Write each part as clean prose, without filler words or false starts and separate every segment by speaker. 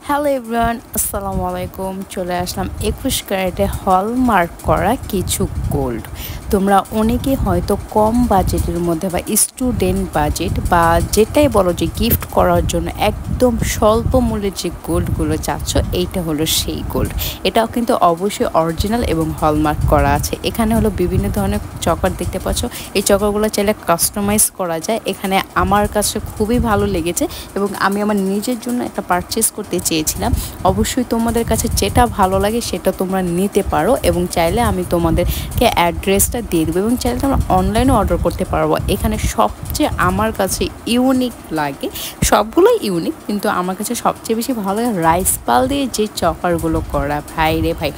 Speaker 1: Hello everyone, আসসালামু আলাইকুম। চলে আসলাম 21 ক্যারেটে হলমার্ক করা কিছু গোল্ড। তোমরা অনেকেই হয়তো কম বাজেটের মধ্যে বা স্টুডেন্ট বাজেট বা যেটাই বলো যে গিফট করার জন্য একদম স্বল্প মূল্যের যে গোল্ডগুলো চাচ্ছ, এইটা হলো সেই গোল্ড। এটাও কিন্তু অবশ্যই অরিজিনাল এবং হলমার্ক করা আছে। এখানে হলো বিভিন্ন ধরনের চকার দেখতে পাচ্ছ। এই চকারগুলো চাইলে কাস্টমাইজ করা যায়। এখানে আমার কাছে খুবই ভালো লেগেছে এবং আমি আমার নিজের জন্য একটা পারচেস করতে চেয়েছিলাম। অবশ্যই তোমাদের কাছে যেটা ভালো লাগে সেটা তোমরা নিতে পারো এবং চাইলে আমি তোমাদেরকে অ্যাড্রেসটা দিয়ে দেবো এবং চাইলে তোমরা অনলাইনে অর্ডার করতে পারবো। এখানে সবচেয়ে আমার কাছে ইউনিক লাগে, সবগুলোই ইউনিক, কিন্তু আমার কাছে সবচেয়ে বেশি ভালো লাগে রাইস পাল দিয়ে যে চকারগুলো করা। ভাই রে ভাই,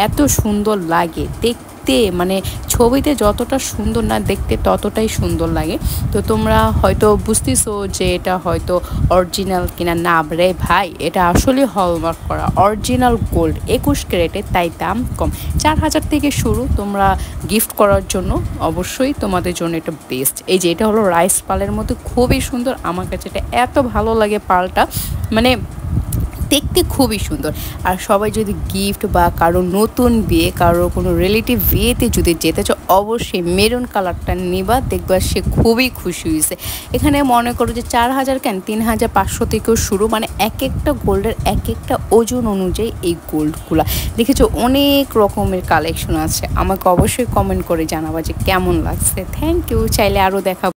Speaker 1: এত সুন্দর লাগে দেখতে, মানে ছবিতে যতটা সুন্দর না দেখতে ততটাই সুন্দর লাগে। তো তোমরা হয়তো বুঝতেছো যে এটা হয়তো অরিজিনাল কিনা। না রে ভাই, এটা আসলে হলমার্ক করা অরিজিনাল গোল্ড 21 ক্যারেটে, তাই দাম কম। 4000 থেকে শুরু। তোমরা গিফট করার জন্য অবশ্যই তোমাদের জন্য এটা বেস্ট। এই যে এটা হলো রাইস পালের মধ্যে খুবই সুন্দর। আমার কাছে এটা এত ভালো লাগে, পালটা মানে দেখতে খুবই সুন্দর। আর সবাই যদি গিফট বা কারো নতুন বিয়ে, কারো কোনো রিলেটিভ বিয়েতে যদি যেতে চাও, অবশ্যই মেরুন কালারটা নিবা, দেখবা সে খুবই খুশি হয়েছে। এখানে মনে করো যে 4000 কেন 3500 থেকেও শুরু, মানে এক একটা গোল্ডের এক একটা ওজন অনুযায়ী এই গোল্ডগুলা দেখেছো। অনেক রকমের কালেকশন আছে। আমাকে অবশ্যই কমেন্ট করে জানাবা যে কেমন লাগছে। Thank you. চাইলে আরও দেখা